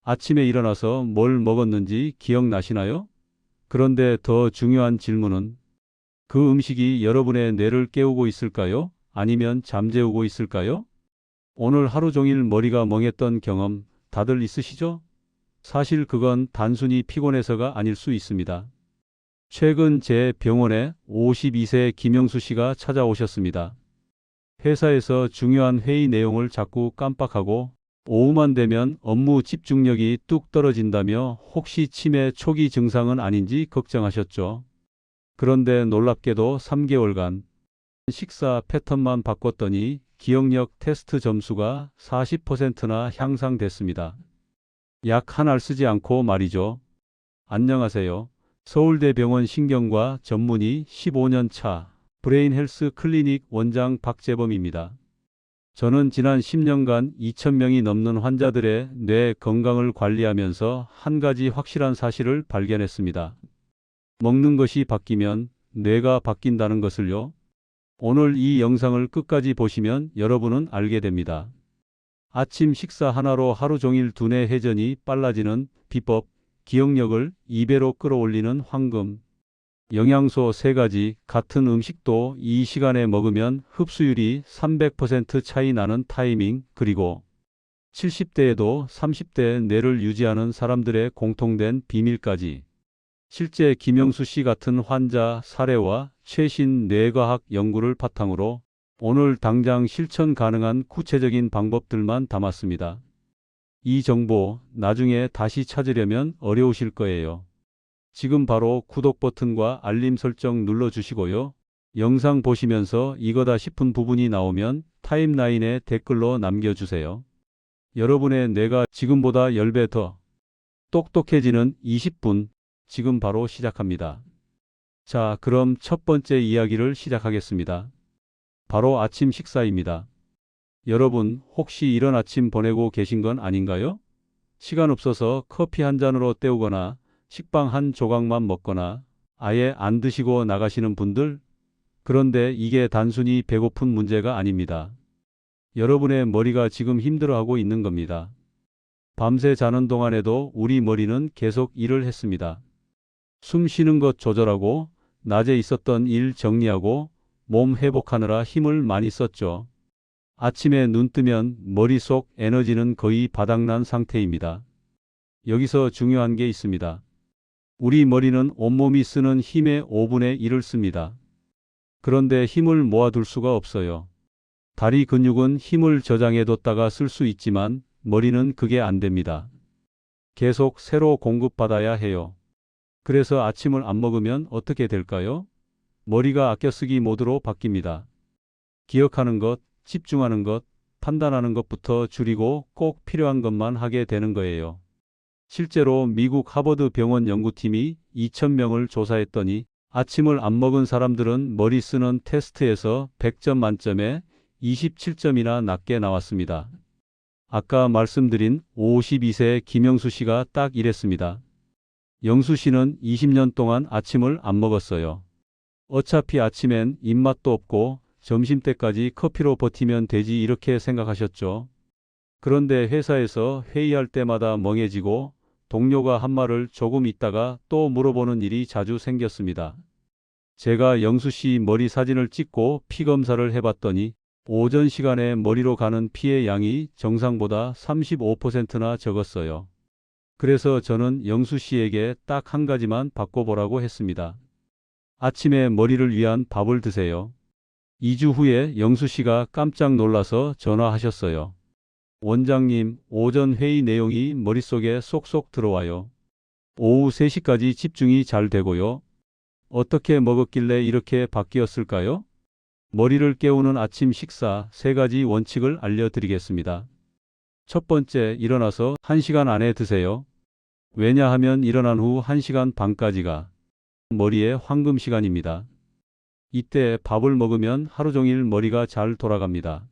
아침에 일어나서 뭘 먹었는지 기억나시나요? 그런데 더 중요한 질문은 그 음식이 여러분의 뇌를 깨우고 있을까요? 아니면 잠재우고 있을까요? 오늘 하루 종일 머리가 멍했던 경험 다들 있으시죠? 사실 그건 단순히 피곤해서가 아닐 수 있습니다. 최근 제 병원에 52세 김영수 씨가 찾아오셨습니다. 회사에서 중요한 회의 내용을 자꾸 깜빡하고 오후만 되면 업무 집중력이 뚝 떨어진다며 혹시 치매 초기 증상은 아닌지 걱정하셨죠. 그런데 놀랍게도 3개월간 식사 패턴만 바꿨더니 기억력 테스트 점수가 40%나 향상됐습니다. 약 한 알 쓰지 않고 말이죠. 안녕하세요. 서울대병원 신경과 전문의 15년 차 브레인 헬스 클리닉 원장 박재범입니다. 저는 지난 10년간 2,000명이 넘는 환자들의 뇌 건강을 관리하면서 한 가지 확실한 사실을 발견했습니다. 먹는 것이 바뀌면 뇌가 바뀐다는 것을요. 오늘 이 영상을 끝까지 보시면 여러분은 알게 됩니다. 아침 식사 하나로 하루 종일 두뇌 회전이 빨라지는 비법, 기억력을 2배로 끌어올리는 황금, 영양소 3가지, 같은 음식도 이 시간에 먹으면 흡수율이 300% 차이 나는 타이밍, 그리고 70대에도 30대의 뇌를 유지하는 사람들의 공통된 비밀까지. 실제 김영수 씨 같은 환자 사례와 최신 뇌과학 연구를 바탕으로 오늘 당장 실천 가능한 구체적인 방법들만 담았습니다. 이 정보 나중에 다시 찾으려면 어려우실 거예요. 지금 바로 구독 버튼과 알림 설정 눌러주시고요. 영상 보시면서 이거다 싶은 부분이 나오면 타임라인에 댓글로 남겨주세요. 여러분의 뇌가 지금보다 10배 더 똑똑해지는 20분, 지금 바로 시작합니다. 자, 그럼 첫 번째 이야기를 시작하겠습니다. 바로 아침 식사입니다. 여러분, 혹시 이런 아침 보내고 계신 건 아닌가요? 시간 없어서 커피 한 잔으로 때우거나 식빵 한 조각만 먹거나 아예 안 드시고 나가시는 분들? 그런데 이게 단순히 배고픈 문제가 아닙니다. 여러분의 머리가 지금 힘들어하고 있는 겁니다. 밤새 자는 동안에도 우리 머리는 계속 일을 했습니다. 숨 쉬는 것 조절하고 낮에 있었던 일 정리하고 몸 회복하느라 힘을 많이 썼죠. 아침에 눈 뜨면 머릿속 에너지는 거의 바닥난 상태입니다. 여기서 중요한 게 있습니다. 우리 머리는 온몸이 쓰는 힘의 5분의 1을 씁니다. 그런데 힘을 모아둘 수가 없어요. 다리 근육은 힘을 저장해뒀다가 쓸 수 있지만 머리는 그게 안 됩니다. 계속 새로 공급받아야 해요. 그래서 아침을 안 먹으면 어떻게 될까요? 머리가 아껴쓰기 모드로 바뀝니다. 기억하는 것, 집중하는 것, 판단하는 것부터 줄이고 꼭 필요한 것만 하게 되는 거예요. 실제로 미국 하버드 병원 연구팀이 2,000명을 조사했더니 아침을 안 먹은 사람들은 머리 쓰는 테스트에서 100점 만점에 27점이나 낮게 나왔습니다. 아까 말씀드린 52세 김영수 씨가 딱 이랬습니다. 영수 씨는 20년 동안 아침을 안 먹었어요. 어차피 아침엔 입맛도 없고 점심때까지 커피로 버티면 되지 이렇게 생각하셨죠. 그런데 회사에서 회의할 때마다 멍해지고 동료가 한 말을 조금 있다가 또 물어보는 일이 자주 생겼습니다. 제가 영수 씨 머리 사진을 찍고 피 검사를 해봤더니 오전 시간에 머리로 가는 피의 양이 정상보다 35%나 적었어요. 그래서 저는 영수 씨에게 딱 한 가지만 바꿔보라고 했습니다. 아침에 머리를 위한 밥을 드세요. 2주 후에 영수 씨가 깜짝 놀라서 전화하셨어요. 원장님, 오전 회의 내용이 머릿속에 쏙쏙 들어와요. 오후 3시까지 집중이 잘 되고요. 어떻게 먹었길래 이렇게 바뀌었을까요? 머리를 깨우는 아침 식사 3가지 원칙을 알려드리겠습니다. 첫 번째, 일어나서 1시간 안에 드세요. 왜냐하면 일어난 후 1시간 반까지가 머리의 황금 시간입니다. 이때 밥을 먹으면 하루 종일 머리가 잘 돌아갑니다.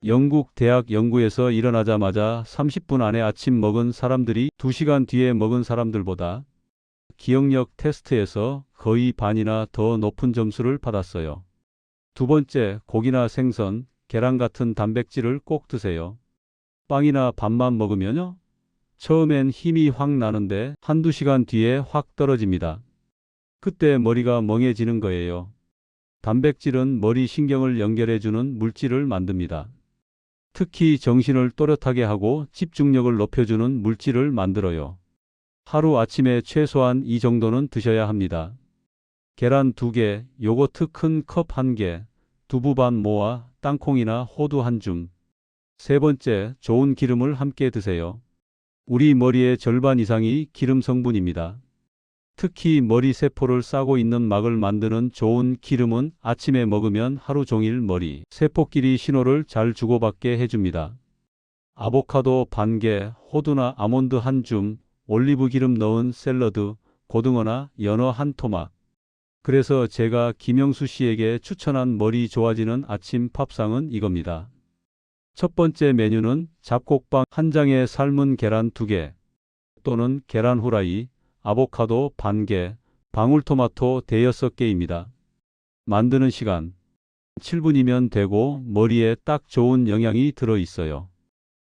영국 대학 연구에서 일어나자마자 30분 안에 아침 먹은 사람들이 2시간 뒤에 먹은 사람들보다 기억력 테스트에서 거의 반이나 더 높은 점수를 받았어요. 두 번째, 고기나 생선, 계란 같은 단백질을 꼭 드세요. 빵이나 밥만 먹으면요? 처음엔 힘이 확 나는데 한두 시간 뒤에 확 떨어집니다. 그때 머리가 멍해지는 거예요. 단백질은 머리 신경을 연결해주는 물질을 만듭니다. 특히 정신을 또렷하게 하고 집중력을 높여주는 물질을 만들어요. 하루 아침에 최소한 이 정도는 드셔야 합니다. 계란 2개, 요거트 큰 컵 1개, 두부 반 모아, 땅콩이나 호두 한 줌. 세 번째, 좋은 기름을 함께 드세요. 우리 머리의 절반 이상이 기름 성분입니다. 특히 머리 세포를 싸고 있는 막을 만드는 좋은 기름은 아침에 먹으면 하루 종일 머리 세포끼리 신호를 잘 주고받게 해줍니다. 아보카도 반 개, 호두나 아몬드 한 줌, 올리브 기름 넣은 샐러드, 고등어나 연어 한 토막. 그래서 제가 김영수 씨에게 추천한 머리 좋아지는 아침 밥상은 이겁니다. 첫 번째 메뉴는 잡곡빵 한 장에 삶은 계란 2개 또는 계란 후라이, 아보카도 반 개, 방울토마토 대여섯 개입니다. 만드는 시간 7분이면 되고 머리에 딱 좋은 영양이 들어 있어요.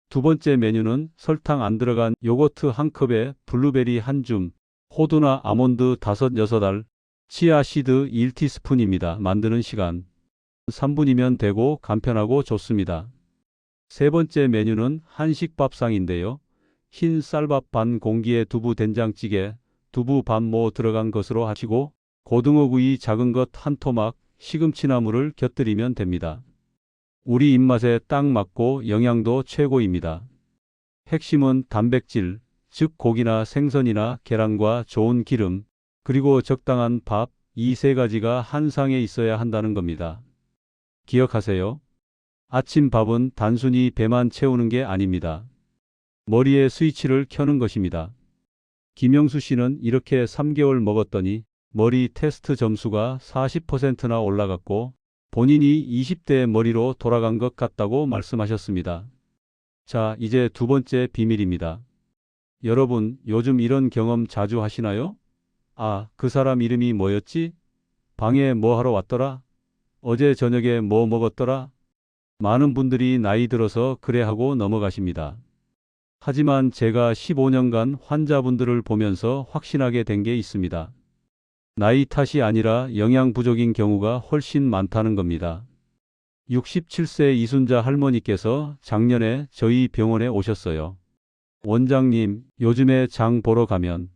두 번째 메뉴는 설탕 안 들어간 요거트 한 컵에 블루베리 한 줌, 호두나 아몬드 5, 6알, 치아시드 1티스푼입니다. 만드는 시간 3분이면 되고 간편하고 좋습니다. 세 번째 메뉴는 한식 밥상인데요. 흰 쌀밥 반 공기에 두부 된장찌개, 두부 반모 들어간 것으로 하시고 고등어구이 작은 것 한 토막, 시금치나물을 곁들이면 됩니다. 우리 입맛에 딱 맞고 영양도 최고입니다. 핵심은 단백질, 즉 고기나 생선이나 계란과 좋은 기름, 그리고 적당한 밥, 이 세 가지가 한 상에 있어야 한다는 겁니다. 기억하세요. 아침 밥은 단순히 배만 채우는 게 아닙니다. 머리의 스위치를 켜는 것입니다. 김영수 씨는 이렇게 3개월 먹었더니 머리 테스트 점수가 40%나 올라갔고 본인이 20대 머리로 돌아간 것 같다고 말씀하셨습니다. 자, 이제 두 번째 비밀입니다. 여러분, 요즘 이런 경험 자주 하시나요? 아, 그 사람 이름이 뭐였지? 방에 뭐 하러 왔더라? 어제 저녁에 뭐 먹었더라? 많은 분들이 나이 들어서 그래 하고 넘어가십니다. 하지만 제가 15년간 환자분들을 보면서 확신하게 된 게 있습니다. 나이 탓이 아니라 영양 부족인 경우가 훨씬 많다는 겁니다. 67세 이순자 할머니께서 작년에 저희 병원에 오셨어요. 원장님, 요즘에 장 보러 가면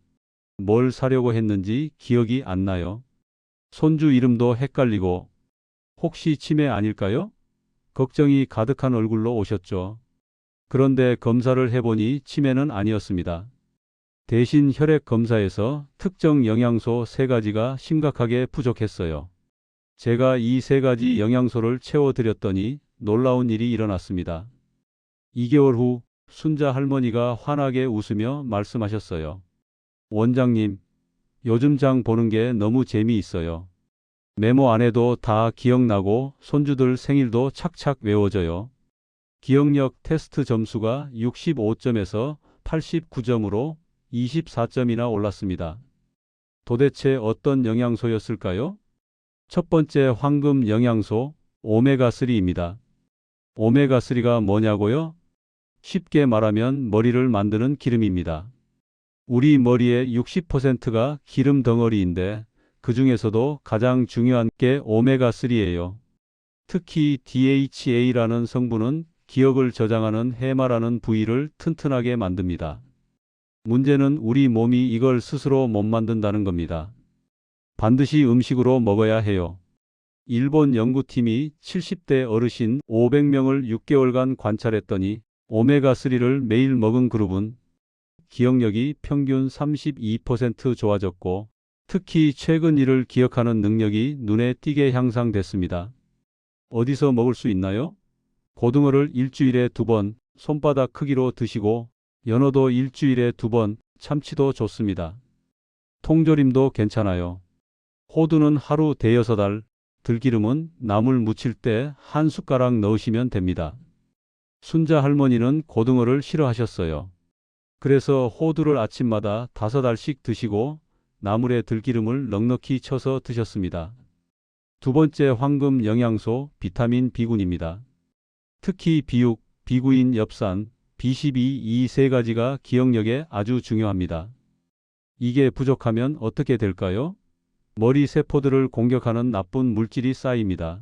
뭘 사려고 했는지 기억이 안 나요. 손주 이름도 헷갈리고 혹시 치매 아닐까요? 걱정이 가득한 얼굴로 오셨죠. 그런데 검사를 해보니 치매는 아니었습니다. 대신 혈액 검사에서 특정 영양소 3가지가 심각하게 부족했어요. 제가 이 3가지 영양소를 채워드렸더니 놀라운 일이 일어났습니다. 2개월 후 순자 할머니가 환하게 웃으며 말씀하셨어요. 원장님, 요즘 장 보는 게 너무 재미있어요. 메모 안 해도 다 기억나고 손주들 생일도 착착 외워져요. 기억력 테스트 점수가 65점에서 89점으로 24점이나 올랐습니다. 도대체 어떤 영양소였을까요? 첫 번째 황금 영양소 오메가3입니다. 오메가3가 뭐냐고요? 쉽게 말하면 머리를 만드는 기름입니다. 우리 머리의 60%가 기름 덩어리인데 그 중에서도 가장 중요한 게 오메가3예요. 특히 DHA라는 성분은 기억을 저장하는 해마라는 부위를 튼튼하게 만듭니다. 문제는 우리 몸이 이걸 스스로 못 만든다는 겁니다. 반드시 음식으로 먹어야 해요. 일본 연구팀이 70대 어르신 500명을 6개월간 관찰했더니 오메가3를 매일 먹은 그룹은 기억력이 평균 32% 좋아졌고 특히 최근 일을 기억하는 능력이 눈에 띄게 향상됐습니다. 어디서 먹을 수 있나요? 고등어를 일주일에 2번 손바닥 크기로 드시고 연어도 일주일에 2번, 참치도 좋습니다. 통조림도 괜찮아요. 호두는 하루 5알, 들기름은 나물 무칠 때 한 숟가락 넣으시면 됩니다. 순자 할머니는 고등어를 싫어하셨어요. 그래서 호두를 아침마다 5알씩 드시고 나물에 들기름을 넉넉히 쳐서 드셨습니다. 두 번째 황금 영양소 비타민 B군입니다. 특히 비육, 비구인 엽산, B12 이 세 가지가 기억력에 아주 중요합니다. 이게 부족하면 어떻게 될까요? 머리 세포들을 공격하는 나쁜 물질이 쌓입니다.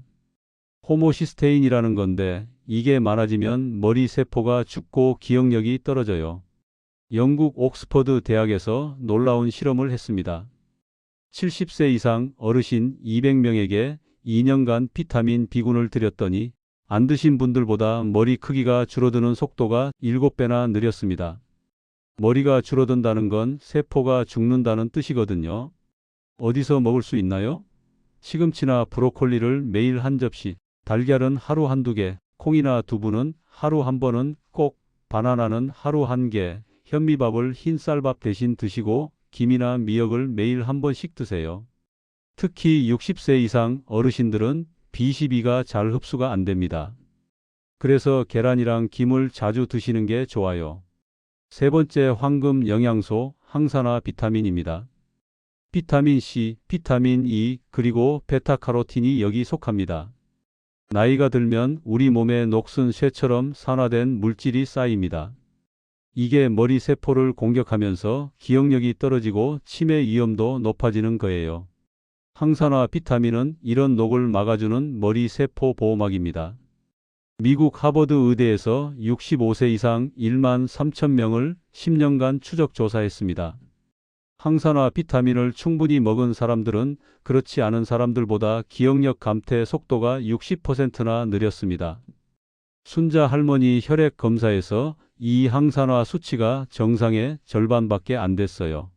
호모시스테인이라는 건데 이게 많아지면 머리 세포가 죽고 기억력이 떨어져요. 영국 옥스퍼드 대학에서 놀라운 실험을 했습니다. 70세 이상 어르신 200명에게 2년간 비타민 B군을 드렸더니 안 드신 분들보다 머리 크기가 줄어드는 속도가 7배나 느렸습니다. 머리가 줄어든다는 건 세포가 죽는다는 뜻이거든요. 어디서 먹을 수 있나요? 시금치나 브로콜리를 매일 한 접시, 달걀은 하루 한두 개, 콩이나 두부는 하루 한 번은 꼭, 바나나는 하루 한 개, 현미밥을 흰 쌀밥 대신 드시고 김이나 미역을 매일 한 번씩 드세요. 특히 60세 이상 어르신들은 B12가 잘 흡수가 안 됩니다. 그래서 계란이랑 김을 자주 드시는 게 좋아요. 세 번째 황금 영양소 항산화 비타민입니다. 비타민 C, 비타민 E, 그리고 베타카로틴이 여기 속합니다. 나이가 들면 우리 몸에 녹슨 쇠처럼 산화된 물질이 쌓입니다. 이게 머리 세포를 공격하면서 기억력이 떨어지고 치매 위험도 높아지는 거예요. 항산화 비타민은 이런 녹을 막아주는 머리 세포 보호막입니다. 미국 하버드 의대에서 65세 이상 1만 3천 명을 10년간 추적 조사했습니다. 항산화 비타민을 충분히 먹은 사람들은 그렇지 않은 사람들보다 기억력 감퇴 속도가 60%나 느렸습니다. 순자 할머니 혈액 검사에서 이 항산화 수치가 정상의 절반밖에 안 됐어요.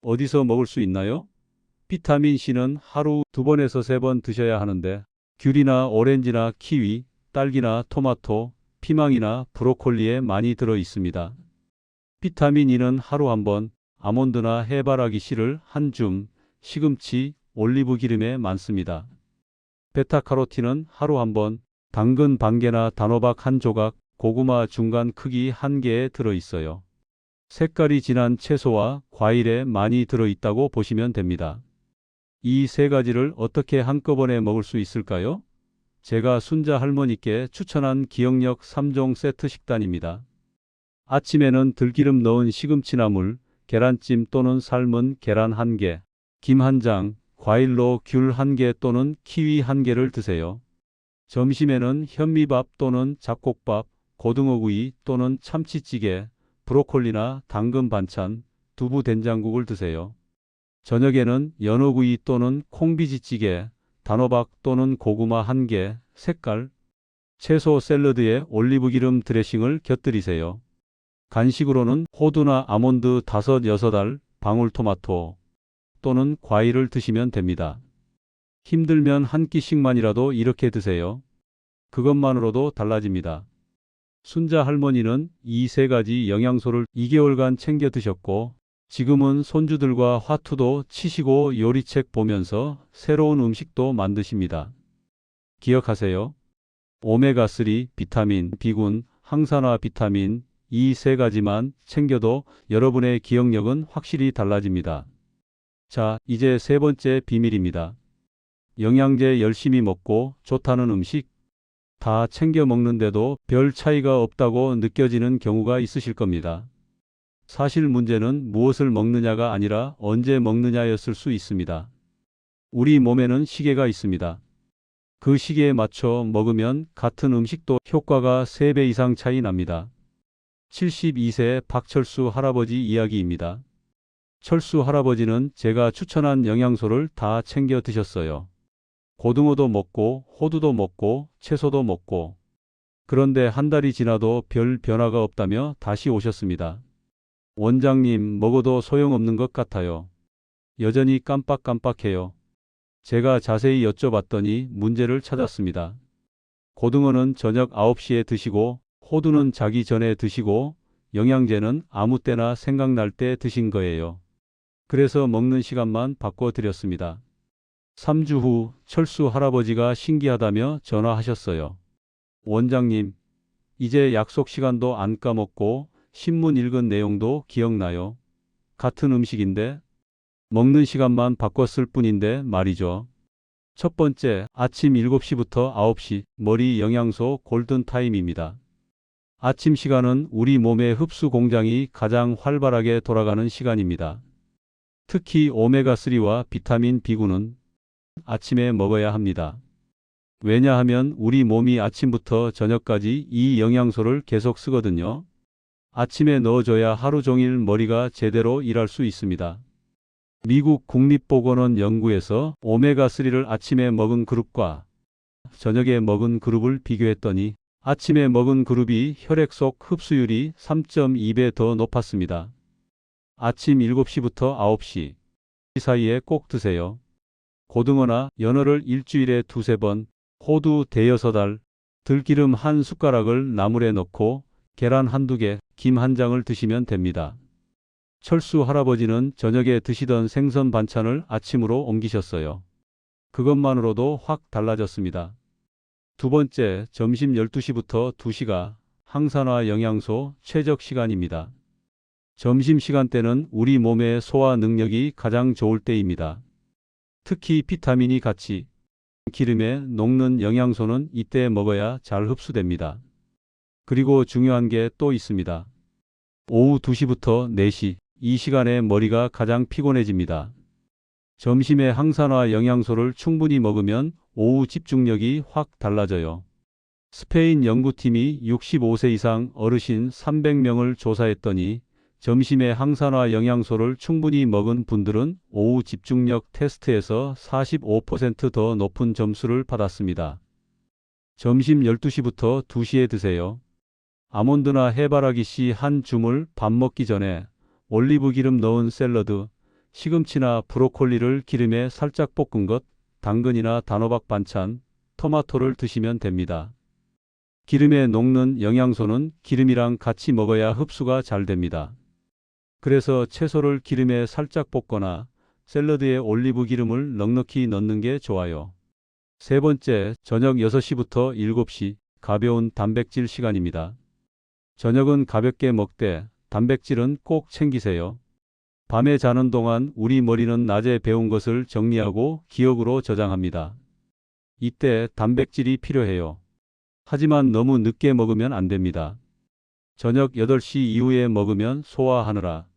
어디서 먹을 수 있나요? 비타민 C는 하루 2번에서 3번 드셔야 하는데 귤이나 오렌지나 키위, 딸기나 토마토, 피망이나 브로콜리에 많이 들어 있습니다. 비타민 E는 하루 한 번, 아몬드나 해바라기 씨를 한 줌, 시금치, 올리브 기름에 많습니다. 베타카로틴은 하루 한 번, 당근 반 개나 단호박 한 조각, 고구마 중간 크기 한 개에 들어 있어요. 색깔이 진한 채소와 과일에 많이 들어 있다고 보시면 됩니다. 이 세 가지를 어떻게 한꺼번에 먹을 수 있을까요? 제가 순자 할머니께 추천한 기억력 3종 세트 식단입니다. 아침에는 들기름 넣은 시금치나물, 계란찜 또는 삶은 계란 1개, 김 1장, 과일로 귤 1개 또는 키위 1개를 드세요. 점심에는 현미밥 또는 잡곡밥, 고등어구이 또는 참치찌개, 브로콜리나 당근 반찬, 두부 된장국을 드세요. 저녁에는 연어구이 또는 콩비지찌개, 단호박 또는 고구마 1개, 색깔, 채소 샐러드에 올리브기름 드레싱을 곁들이세요. 간식으로는 호두나 아몬드 5, 6알, 방울토마토 또는 과일을 드시면 됩니다. 힘들면 한 끼씩만이라도 이렇게 드세요. 그것만으로도 달라집니다. 순자 할머니는 이 세 가지 영양소를 2개월간 챙겨 드셨고 지금은 손주들과 화투도 치시고 요리책 보면서 새로운 음식도 만드십니다. 기억하세요. 오메가3, 비타민, B군, 항산화 비타민 이 세 가지만 챙겨도 여러분의 기억력은 확실히 달라집니다. 자, 이제 세 번째 비밀입니다. 영양제 열심히 먹고 좋다는 음식 다 챙겨 먹는데도 별 차이가 없다고 느껴지는 경우가 있으실 겁니다. 사실 문제는 무엇을 먹느냐가 아니라 언제 먹느냐였을 수 있습니다. 우리 몸에는 시계가 있습니다. 그 시계에 맞춰 먹으면 같은 음식도 효과가 3배 이상 차이 납니다. 72세 박철수 할아버지 이야기입니다. 철수 할아버지는 제가 추천한 영양소를 다 챙겨 드셨어요. 고등어도 먹고 호두도 먹고 채소도 먹고 그런데 한 달이 지나도 별 변화가 없다며 다시 오셨습니다. 원장님, 먹어도 소용없는 것 같아요. 여전히 깜빡깜빡해요. 제가 자세히 여쭤봤더니 문제를 찾았습니다. 고등어는 저녁 9시에 드시고 호두는 자기 전에 드시고 영양제는 아무 때나 생각날 때 드신 거예요. 그래서 먹는 시간만 바꿔드렸습니다. 3주 후 철수 할아버지가 신기하다며 전화하셨어요. 원장님, 이제 약속 시간도 안 까먹고 신문 읽은 내용도 기억나요. 같은 음식인데 먹는 시간만 바꿨을 뿐인데 말이죠. 첫 번째, 아침 7시부터 9시 머리 영양소 골든타임입니다. 아침 시간은 우리 몸의 흡수 공장이 가장 활발하게 돌아가는 시간입니다. 특히 오메가3와 비타민 B9는 아침에 먹어야 합니다. 왜냐하면 우리 몸이 아침부터 저녁까지 이 영양소를 계속 쓰거든요. 아침에 넣어줘야 하루 종일 머리가 제대로 일할 수 있습니다. 미국 국립보건원 연구에서 오메가3를 아침에 먹은 그룹과 저녁에 먹은 그룹을 비교했더니 아침에 먹은 그룹이 혈액 속 흡수율이 3.2배 더 높았습니다. 아침 7시부터 9시 사이에 꼭 드세요. 고등어나 연어를 일주일에 2~3번, 호두 대여섯 알, 들기름 한 숟가락을 나물에 넣고 계란 한두 개, 김 한 장을 드시면 됩니다. 철수 할아버지는 저녁에 드시던 생선 반찬을 아침으로 옮기셨어요. 그것만으로도 확 달라졌습니다. 두 번째, 점심 12시부터 2시가 항산화 영양소 최적 시간입니다. 점심시간대는 우리 몸의 소화 능력이 가장 좋을 때입니다. 특히 비타민이 같이 기름에 녹는 영양소는 이때 먹어야 잘 흡수됩니다. 그리고 중요한 게 또 있습니다. 오후 2시부터 4시, 이 시간에 머리가 가장 피곤해집니다. 점심에 항산화 영양소를 충분히 먹으면 오후 집중력이 확 달라져요. 스페인 연구팀이 65세 이상 어르신 300명을 조사했더니 점심에 항산화 영양소를 충분히 먹은 분들은 오후 집중력 테스트에서 45% 더 높은 점수를 받았습니다. 점심 12시부터 2시에 드세요. 아몬드나 해바라기 씨 한 줌을 밥 먹기 전에 올리브 기름 넣은 샐러드, 시금치나 브로콜리를 기름에 살짝 볶은 것, 당근이나 단호박 반찬, 토마토를 드시면 됩니다. 기름에 녹는 영양소는 기름이랑 같이 먹어야 흡수가 잘 됩니다. 그래서 채소를 기름에 살짝 볶거나 샐러드에 올리브 기름을 넉넉히 넣는 게 좋아요. 세 번째, 저녁 6시부터 7시, 가벼운 단백질 시간입니다. 저녁은 가볍게 먹되 단백질은 꼭 챙기세요. 밤에 자는 동안 우리 머리는 낮에 배운 것을 정리하고 기억으로 저장합니다. 이때 단백질이 필요해요. 하지만 너무 늦게 먹으면 안 됩니다. 저녁 8시 이후에 먹으면 소화하느라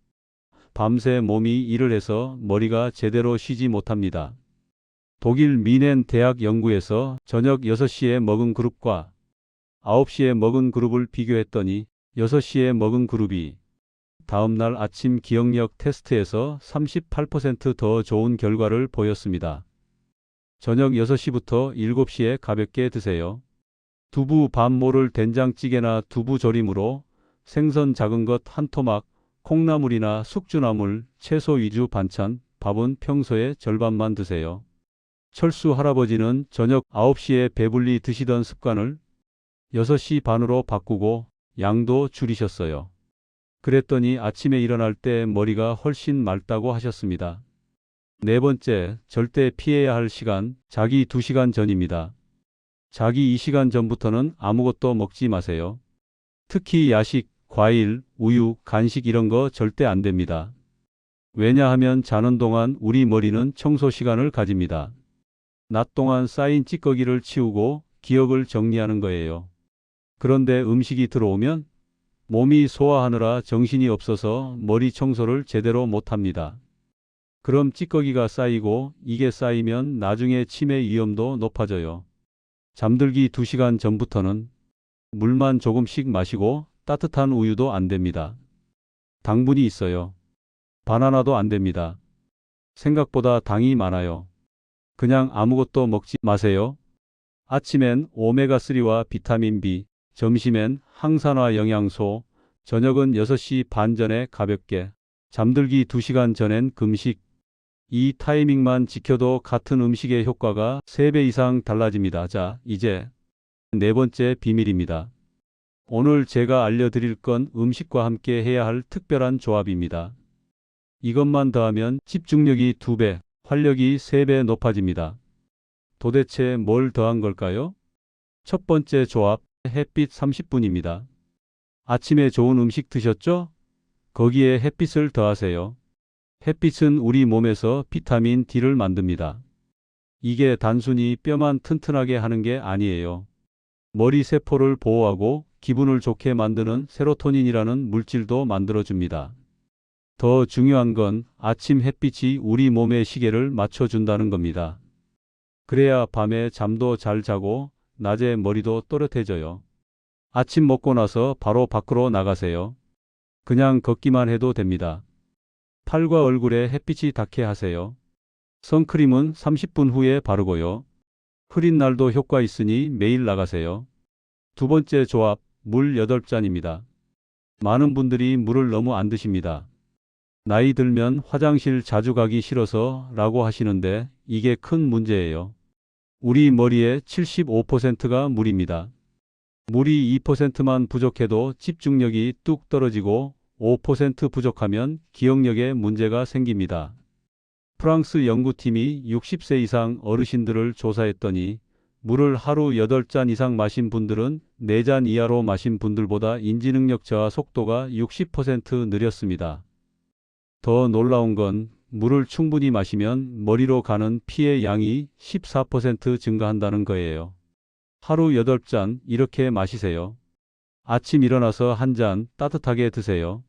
밤새 몸이 일을 해서 머리가 제대로 쉬지 못합니다. 독일 미넨 대학 연구에서 저녁 6시에 먹은 그룹과 9시에 먹은 그룹을 비교했더니 6시에 먹은 그룹이 다음날 아침 기억력 테스트에서 38% 더 좋은 결과를 보였습니다. 저녁 6시부터 7시에 가볍게 드세요. 두부 밥모를 된장찌개나 두부조림으로 생선 작은 것 한 토막, 콩나물이나 숙주나물, 채소 위주 반찬, 밥은 평소의 절반만 드세요. 철수 할아버지는 저녁 9시에 배불리 드시던 습관을 6시 반으로 바꾸고 양도 줄이셨어요. 그랬더니 아침에 일어날 때 머리가 훨씬 맑다고 하셨습니다. 네 번째, 절대 피해야 할 시간, 자기 2시간 전입니다. 자기 2시간 전부터는 아무것도 먹지 마세요. 특히 야식, 과일, 우유, 간식 이런 거 절대 안 됩니다. 왜냐하면 자는 동안 우리 머리는 청소 시간을 가집니다. 낮 동안 쌓인 찌꺼기를 치우고 기억을 정리하는 거예요. 그런데 음식이 들어오면 몸이 소화하느라 정신이 없어서 머리 청소를 제대로 못합니다. 그럼 찌꺼기가 쌓이고 이게 쌓이면 나중에 치매 위험도 높아져요. 잠들기 2시간 전부터는 물만 조금씩 마시고 따뜻한 우유도 안 됩니다. 당분이 있어요. 바나나도 안 됩니다. 생각보다 당이 많아요. 그냥 아무것도 먹지 마세요. 아침엔 오메가3와 비타민 B, 점심엔 항산화 영양소, 저녁은 6시 반 전에 가볍게, 잠들기 2시간 전엔 금식. 이 타이밍만 지켜도 같은 음식의 효과가 3배 이상 달라집니다. 자, 이제 네 번째 비밀입니다. 오늘 제가 알려드릴 건 음식과 함께 해야 할 특별한 조합입니다. 이것만 더하면 집중력이 2배, 활력이 3배 높아집니다. 도대체 뭘 더한 걸까요? 첫 번째 조합, 햇빛 30분입니다. 아침에 좋은 음식 드셨죠? 거기에 햇빛을 더하세요. 햇빛은 우리 몸에서 비타민 D를 만듭니다. 이게 단순히 뼈만 튼튼하게 하는 게 아니에요. 머리 세포를 보호하고 기분을 좋게 만드는 세로토닌이라는 물질도 만들어줍니다. 더 중요한 건 아침 햇빛이 우리 몸의 시계를 맞춰준다는 겁니다. 그래야 밤에 잠도 잘 자고 낮에 머리도 또렷해져요. 아침 먹고 나서 바로 밖으로 나가세요. 그냥 걷기만 해도 됩니다. 팔과 얼굴에 햇빛이 닿게 하세요. 선크림은 30분 후에 바르고요. 흐린 날도 효과 있으니 매일 나가세요. 두 번째 조합, 물 8잔입니다. 많은 분들이 물을 너무 안 드십니다. 나이 들면 화장실 자주 가기 싫어서 라고 하시는데 이게 큰 문제예요. 우리 머리의 75%가 물입니다. 물이 2%만 부족해도 집중력이 뚝 떨어지고 5% 부족하면 기억력에 문제가 생깁니다. 프랑스 연구팀이 60세 이상 어르신들을 조사했더니 물을 하루 8잔 이상 마신 분들은 4잔 이하로 마신 분들보다 인지능력 저하 속도가 60% 느렸습니다. 더 놀라운 건 물을 충분히 마시면 머리로 가는 피의 양이 14% 증가한다는 거예요. 하루 8잔 이렇게 마시세요. 아침 일어나서 1잔 따뜻하게 드세요.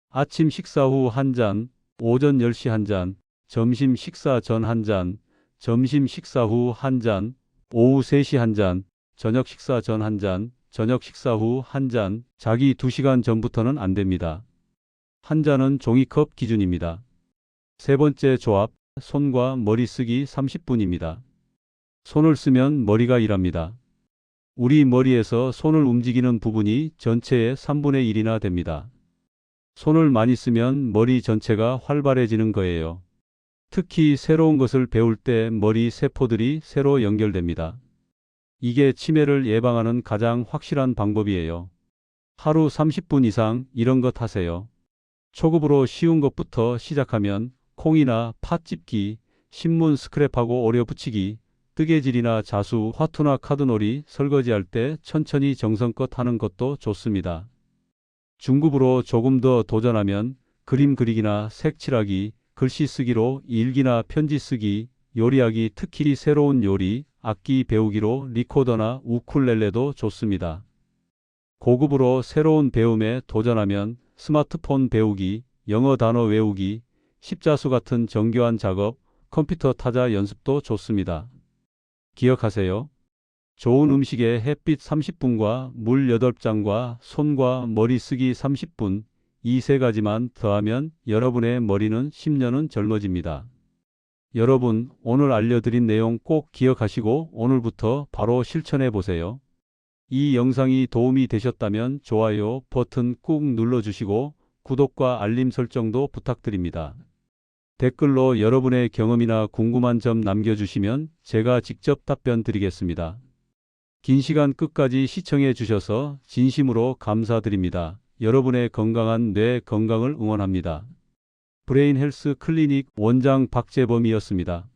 아침 식사 후 1잔, 오전 10시 1잔, 점심 식사 전 1잔, 점심 식사 후 1잔, 오후 3시 1잔, 저녁 식사 전 1잔, 저녁 식사 후 1잔, 자기 2시간 전부터는 안 됩니다. 1잔은 종이컵 기준입니다. 세 번째 조합, 손과 머리 쓰기 30분입니다. 손을 쓰면 머리가 일합니다. 우리 머리에서 손을 움직이는 부분이 전체의 3분의 1이나 됩니다. 손을 많이 쓰면 머리 전체가 활발해지는 거예요. 특히 새로운 것을 배울 때 머리 세포들이 새로 연결됩니다. 이게 치매를 예방하는 가장 확실한 방법이에요. 하루 30분 이상 이런 것 하세요. 초급으로 쉬운 것부터 시작하면 콩이나 팥 집기, 신문 스크랩하고 오려 붙이기, 뜨개질이나 자수, 화투나 카드놀이, 설거지할 때 천천히 정성껏 하는 것도 좋습니다. 중급으로 조금 더 도전하면 그림 그리기나 색칠하기, 글씨 쓰기로 일기나 편지 쓰기, 요리하기, 특히 새로운 요리, 악기 배우기로 리코더나 우쿨렐레도 좋습니다. 고급으로 새로운 배움에 도전하면 스마트폰 배우기, 영어 단어 외우기, 십자수 같은 정교한 작업, 컴퓨터 타자 연습도 좋습니다. 기억하세요. 좋은 음식에 햇빛 30분과 물 8잔과 손과 머리 쓰기 30분, 이 세 가지만 더하면 여러분의 머리는 10년은 젊어집니다. 여러분, 오늘 알려드린 내용 꼭 기억하시고 오늘부터 바로 실천해 보세요. 이 영상이 도움이 되셨다면 좋아요 버튼 꾹 눌러주시고 구독과 알림 설정도 부탁드립니다. 댓글로 여러분의 경험이나 궁금한 점 남겨주시면 제가 직접 답변 드리겠습니다. 긴 시간 끝까지 시청해 주셔서 진심으로 감사드립니다. 여러분의 건강한 뇌 건강을 응원합니다. 브레인 헬스 클리닉 원장 박재범이었습니다.